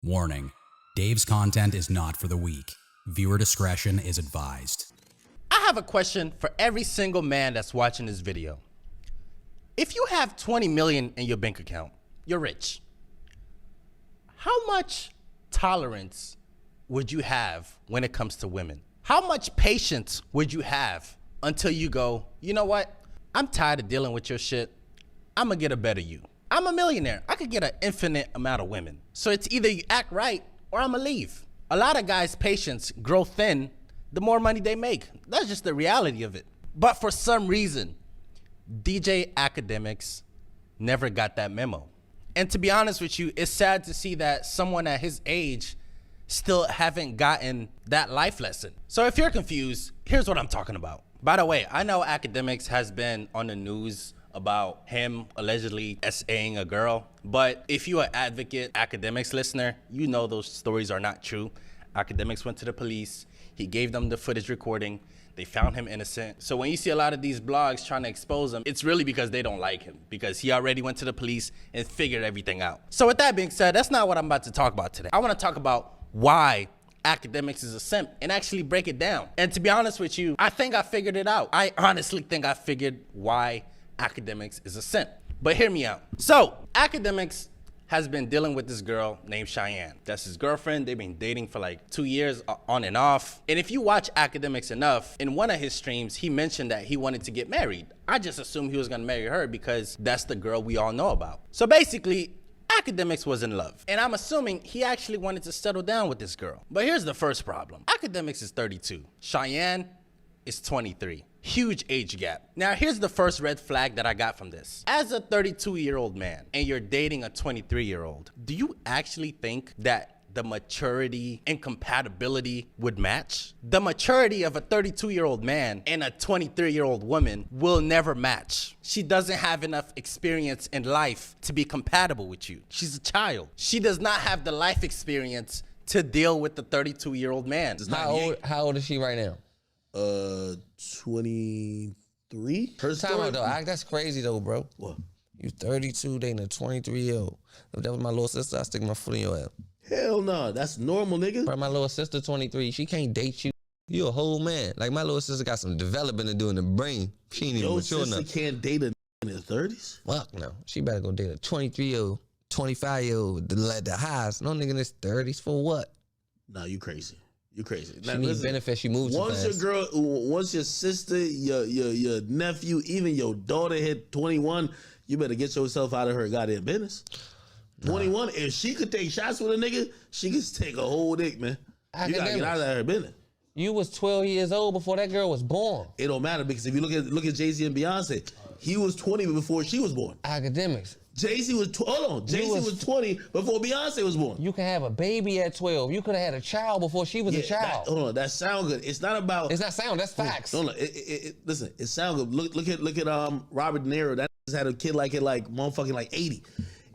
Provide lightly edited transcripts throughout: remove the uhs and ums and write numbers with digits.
Warning: Dave's content is not for the weak. Viewer discretion is advised. I have a question for every single man that's watching this video. If you have 20 million in your bank account, you're rich. How much tolerance would you have when it comes to women? How much patience would you have until you go, you know what? I'm tired of dealing with your shit. I'm gonna get a better you. I'm a millionaire. I could get an infinite amount of women. So it's either you act right or I'm gonna leave. A lot of guys' patience grow thin the more money they make. That's just the reality of it. But for some reason, DJ Akademiks never got that memo. And to be honest with you, it's sad to see that someone at his age still haven't gotten that life lesson. So if you're confused, here's what I'm talking about. By the way, I know Akademiks has been on the news about him allegedly SAing a girl, but if you're an advocate Akademiks listener, you know those stories are not true. Akademiks went to the police, he gave them the footage recording, they found him innocent. So when you see a lot of these blogs trying to expose him, it's really because they don't like him, because he already went to the police and figured everything out. So with that being said, that's not what I'm about to talk about today. I want to talk about why Akademiks is a simp and actually break it down. And to be honest with you, I think I figured it out. I honestly think I figured why Akademiks is a simp. But hear me out. So Akademiks has been dealing with this girl named Cheyenne. That's his girlfriend. They've been dating for like 2 years on and off. And if you watch Akademiks enough, in one of his streams, he mentioned that he wanted to get married. I just assumed he was gonna marry her because that's the girl we all know about. So basically, Akademiks was in love. And I'm assuming he actually wanted to settle down with this girl. But here's the first problem. Akademiks is 32. Cheyenne is 23. Huge age gap. Now, here's the first red flag that I got from this. As a 32-year-old man and you're dating a 23-year-old, do you actually think that the maturity and compatibility would match? The maturity of a 32-year-old man and a 23-year-old woman will never match. She doesn't have enough experience in life to be compatible with you. She's a child. She does not have the life experience to deal with the 32-year-old man. How old is she right now? 23. Her Time out though. That's crazy though, bro. What? You 32 dating a 23-year-old. If that was my little sister, I'd stick my foot in your ass. Hell no, that's normal, nigga. Bro, my little sister 23. She can't date you. You a whole man. Like my little sister got some development to do in the brain. She ain't even mature enough. Your sister can't date a in her 30s? Fuck no. She better go date a 23-year-old, 25-year-old, the highest. No nigga in his 30s for what? Nah, you crazy. You crazy. She needs benefits. She moves too fast. Once your sister, your nephew, even your daughter hit 21, you better get yourself out of her goddamn business. 21, if she could take shots with a nigga, she could take a whole dick, man. You gotta get out of her business. You was 12 years old before that girl was born. It don't matter because if you look at Jay-Z and Beyonce, he was 20 before she was born. Akademiks. Jay-Z was Jay-Z was 20 before Beyonce was born. You can have a baby at 12. You could have had a child before she was a child. Hold on, that sound good. It's not about. It's not sound. That's facts. Hold on, listen, it sounds good. Look at Robert De Niro. That had a kid like motherfucking like 80.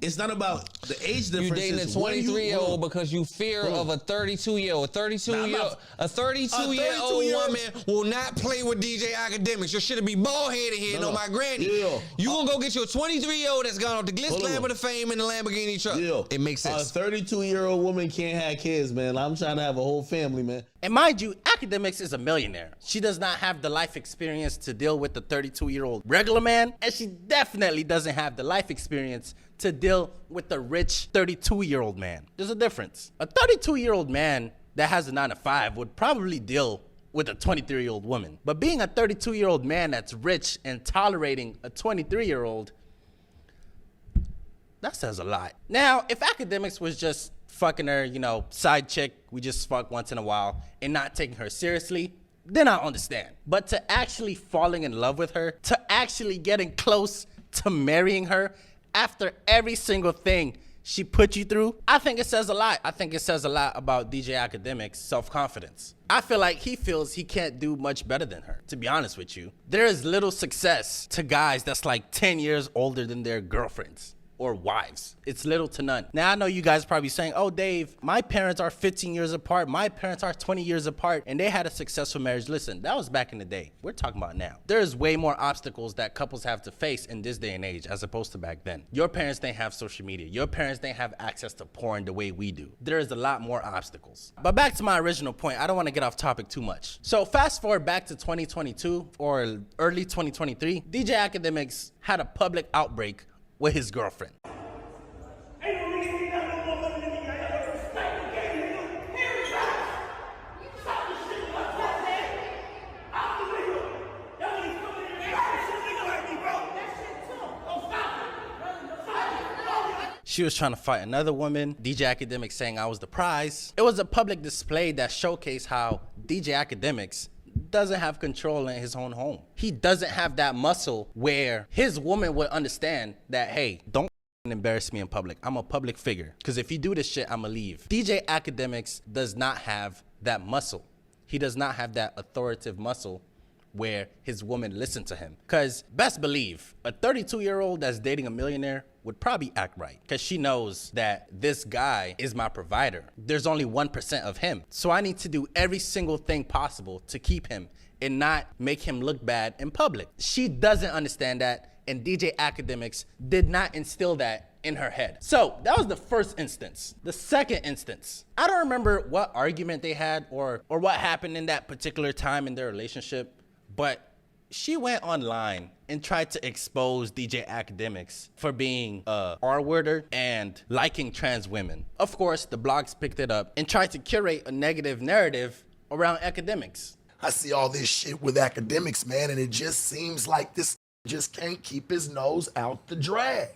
It's not about the age difference. You dating a 23-year-old because you fear of a 32-year-old. A 32-year-old woman will not play with DJ Akademiks. Your shit'll be bald-headed here, no, my granny. Yeah. You gonna go get your 23-year-old that's gone off the glitz Lamb of fame in the Lamborghini truck. Yeah. It makes sense. A 32-year-old woman can't have kids, man. I'm trying to have a whole family, man. And mind you, Akademiks is a millionaire. She does not have the life experience to deal with the 32-year-old regular man, and she definitely doesn't have the life experience to deal with the rich 32-year-old man. There's a difference. A 32-year-old man that has a 9-to-5 would probably deal with a 23-year-old woman. But being a 32-year-old man that's rich and tolerating a 23-year-old, that says a lot. Now, if Akademiks was just fucking her, side chick, we just fuck once in a while, and not taking her seriously, then I understand. But to actually falling in love with her, to actually getting close to marrying her, after every single thing she put you through, I think it says a lot. I think it says a lot about DJ Akademiks' self-confidence. I feel like he feels he can't do much better than her, to be honest with you. There is little success to guys that's like 10 years older than their girlfriends. or wives. It's little to none. Now, I know you guys are probably saying, oh, Dave, my parents are 15 years apart. My parents are 20 years apart, and they had a successful marriage. Listen, that was back in the day. We're talking about now. There's way more obstacles that couples have to face in this day and age as opposed to back then. Your parents didn't have social media. Your parents didn't have access to porn the way we do. There is a lot more obstacles. But back to my original point, I don't want to get off topic too much. So fast forward back to 2022 or early 2023, DJ Akademiks had a public outbreak with his girlfriend. She was trying to fight another woman. DJ Akademiks saying I was the prize. It was a public display that showcased how DJ Akademiks doesn't have control in his own home. He doesn't have that muscle where his woman would understand that, hey, don't embarrass me in public. I'm a public figure. Because if you do this shit, I'ma leave. DJ Akademiks does not have that muscle. He does not have that authoritative muscle where his woman listened to him. Because best believe, a 32-year-old that's dating a millionaire would probably act right. Because she knows that this guy is my provider. There's only 1% of him. So I need to do every single thing possible to keep him and not make him look bad in public. She doesn't understand that, and DJ Akademiks did not instill that in her head. So that was the first instance. The second instance, I don't remember what argument they had or what happened in that particular time in their relationship, but she went online and tried to expose DJ Akademiks for being a R-worder and liking trans women. Of course, the blogs picked it up and tried to curate a negative narrative around Akademiks. I see all this shit with Akademiks, man, and it just seems like this just can't keep his nose out the drag.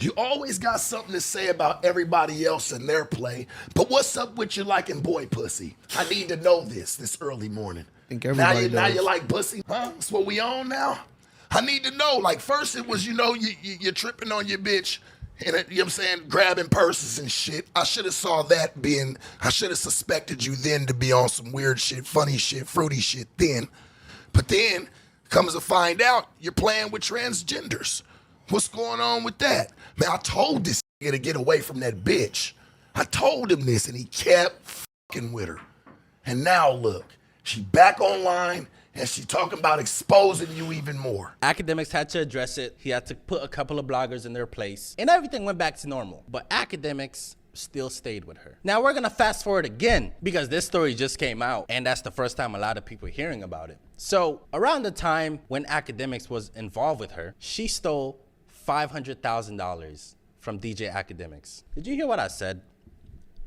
You always got something to say about everybody else and their play, but what's up with you liking boy pussy? I need to know this early morning. I think everybody now you like pussy, huh? That's what we on now? I need to know. Like, first it was, you're tripping on your bitch and, you know what I'm saying, grabbing purses and shit. I should have suspected you then to be on some weird shit, funny shit, fruity shit then. But then, comes to find out, you're playing with transgenders. What's going on with that? Man, I told this nigga to get away from that bitch. I told him this, and he kept fucking with her. And now look, she back online, and she talking about exposing you even more. Akademiks had to address it. He had to put a couple of bloggers in their place, and everything went back to normal. But Akademiks still stayed with her. Now we're gonna fast forward again because this story just came out, and that's the first time a lot of people are hearing about it. So around the time when Akademiks was involved with her, she stole $500,000 from DJ Akademiks. Did you hear what I said?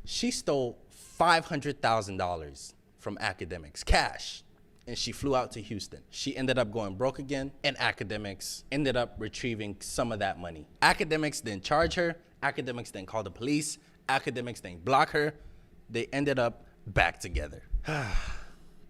She stole $500,000 from Akademiks, cash. And she flew out to Houston. She ended up going broke again, and Akademiks ended up retrieving some of that money. Akademiks didn't charge her. Akademiks didn't call the police. Akademiks didn't block her. They ended up back together.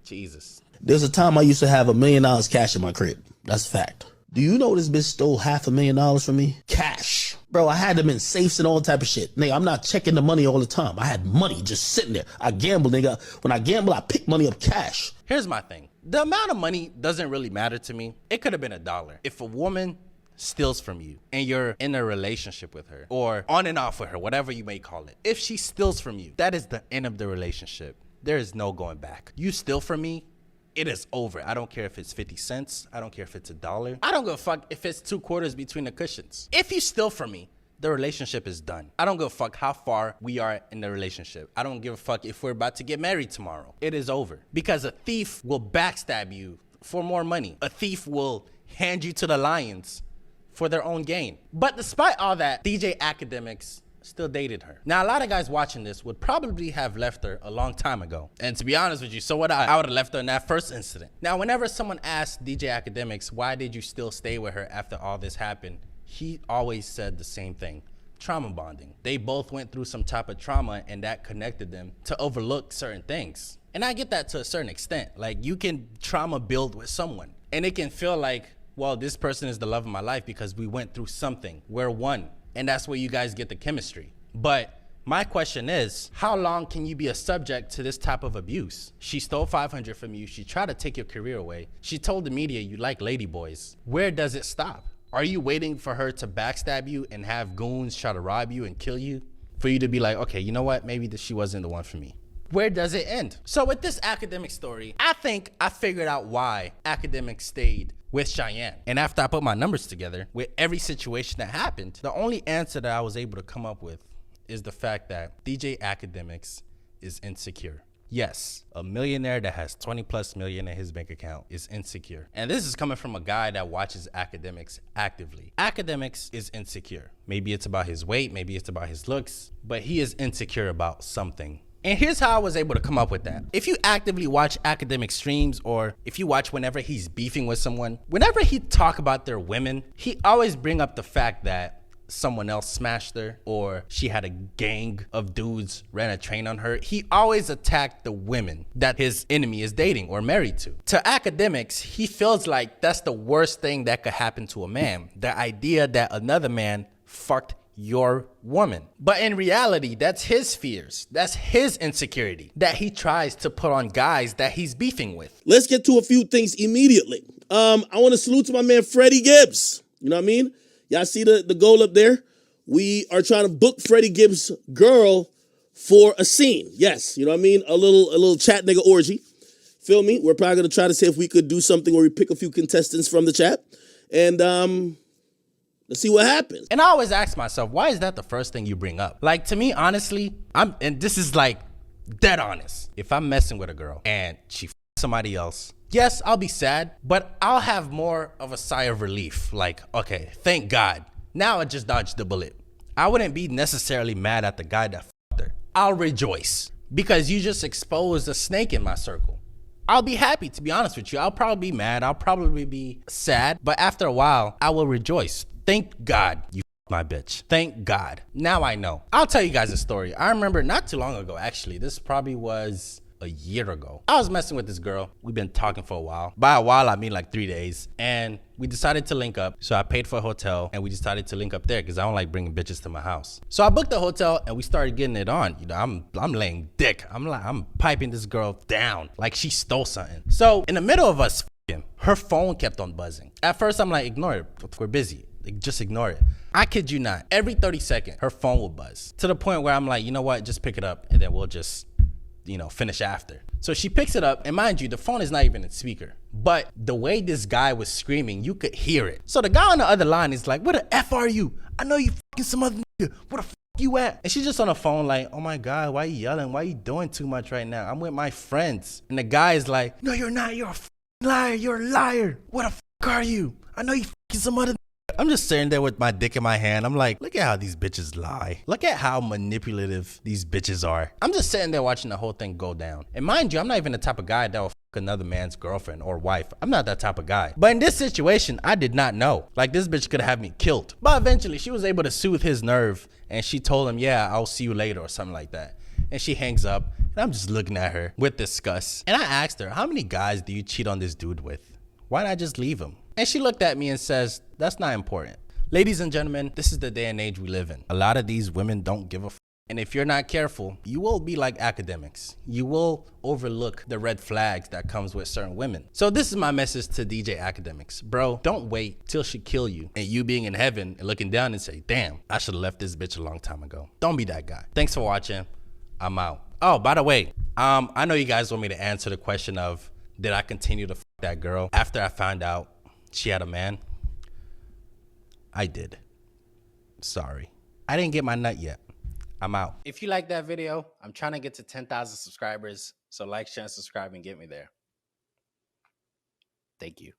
Jesus. There's a time I used to have $1 million cash in my crib. That's a fact. Do you know this bitch stole $500,000 from me? Cash. Bro, I had them in safes and all type of shit. Nigga, I'm not checking the money all the time. I had money just sitting there. I gamble, nigga. When I gamble, I pick money up cash. Here's my thing. The amount of money doesn't really matter to me. It could have been $1. If a woman steals from you and you're in a relationship with her or on and off with her, whatever you may call it, if she steals from you, that is the end of the relationship. There is no going back. You steal from me, it is over. I don't care if it's 50 cents. I don't care if it's $1. I don't give a fuck if it's 2 quarters between the cushions. If you steal from me, the relationship is done. I don't give a fuck how far we are in the relationship. I don't give a fuck if we're about to get married tomorrow. It is over. Because a thief will backstab you for more money. A thief will hand you to the lions for their own gain. But despite all that, DJ Akademiks still dated her. Now, a lot of guys watching this would probably have left her a long time ago. And to be honest with you, so would I. I would have left her in that first incident. Now, whenever someone asks DJ Akademiks, why did you still stay with her after all this happened? He always said the same thing: trauma bonding. They both went through some type of trauma, and that connected them to overlook certain things. And I get that to a certain extent. Like, you can trauma build with someone, and it can feel like, well, this person is the love of my life because we went through something. We're one. And that's where you guys get the chemistry. But my question is, how long can you be a subject to this type of abuse? She stole $500 from you. She tried to take your career away. She told the media you like ladyboys. Where does it stop? Are you waiting for her to backstab you and have goons try to rob you and kill you for you to be like, okay, you know what? Maybe she wasn't the one for me. Where does it end? So with this Akademiks story, I think I figured out why Akademiks stayed with Cheyenne. And after I put my numbers together with every situation that happened, the only answer that I was able to come up with is the fact that DJ Akademiks is insecure. Yes, a millionaire that has 20 plus million in his bank account is insecure. And this is coming from a guy that watches Akademiks actively. Akademiks is insecure. Maybe it's about his weight, maybe it's about his looks, but he is insecure about something. And here's how I was able to come up with that. If you actively watch Akademiks streams, or if you watch whenever he's beefing with someone, whenever he talk about their women, he always bring up the fact that someone else smashed her, or she had a gang of dudes ran a train on her. He always attacked the women that his enemy is dating or married to. To Akademiks, he feels like that's the worst thing that could happen to a man. The idea that another man fucked your woman. But in reality, that's his fears. That's his insecurity that he tries to put on guys that he's beefing with. Let's get to a few things immediately. I want to salute to my man, Freddie Gibbs. You know what I mean? Y'all see the goal up there? We are trying to book Freddie Gibbs' girl for a scene. Yes, you know what I mean? A little chat nigga orgy. Feel me? We're probably going to try to see if we could do something where we pick a few contestants from the chat. And let's see what happens. And I always ask myself, why is that the first thing you bring up? Like, to me, honestly, and this is like dead honest. If I'm messing with a girl and she somebody else, yes, I'll be sad, but I'll have more of a sigh of relief. Like, okay, thank God. Now I just dodged the bullet. I wouldn't be necessarily mad at the guy that fucked her. I'll rejoice because you just exposed a snake in my circle. I'll be happy, to be honest with you. I'll probably be mad. I'll probably be sad. But after a while, I will rejoice. Thank God you fucked my bitch. Thank God. Now I know. I'll tell you guys a story. I remember not too long ago, actually. This probably was a year ago. I was messing with this girl. We've been talking for a while. By a while, I mean like 3 days. And we decided to link up. So I paid for a hotel and we decided to link up there because I don't like bringing bitches to my house. So I booked the hotel and we started getting it on. You know, I'm laying dick. I'm piping this girl down like she stole something. So in the middle of us f***ing, her phone kept on buzzing. At first, I'm like, ignore it. We're busy. Like, just ignore it. I kid you not. Every 30 seconds, her phone will buzz to the point where I'm like, you know what? Just pick it up and then we'll just, you know, finish after. So she picks it up, and mind you, the phone is not even in speaker. But the way this guy was screaming, you could hear it. So the guy on the other line is like, where the F are you? I know you fucking some other nigga. Where the f you at? And she's just on the phone like, oh my God, why you yelling? Why you doing too much right now? I'm with my friends. And the guy is like, no, you're not. You're a fucking liar. You're a liar. What the f are you? I know you fucking some other. I'm just sitting there with my dick in my hand. I'm like, look at how these bitches lie. Look at how manipulative these bitches are. I'm just sitting there watching the whole thing go down. And mind you, I'm not even the type of guy that will fuck another man's girlfriend or wife. I'm not that type of guy. But in this situation, I did not know. Like, this bitch could have me killed. But eventually, she was able to soothe his nerve. And she told him, yeah, I'll see you later or something like that. And she hangs up. And I'm just looking at her with disgust. And I asked her, how many guys do you cheat on this dude with? Why not just leave him? And she looked at me and says, that's not important. Ladies and gentlemen, this is the day and age we live in. A lot of these women don't give a f. And if you're not careful, you will be like Akademiks. You will overlook the red flags that comes with certain women. So this is my message to DJ Akademiks. Bro, don't wait till she kill you and you being in heaven and looking down and say, damn, I should have left this bitch a long time ago. Don't be that guy. Thanks for watching. I'm out. Oh, by the way, I know you guys want me to answer the question of, did I continue to f that girl after I found out she had a man? I did. Sorry. I didn't get my nut yet. I'm out. If you like that video, I'm trying to get to 10,000 subscribers. So like, share, and subscribe and get me there. Thank you.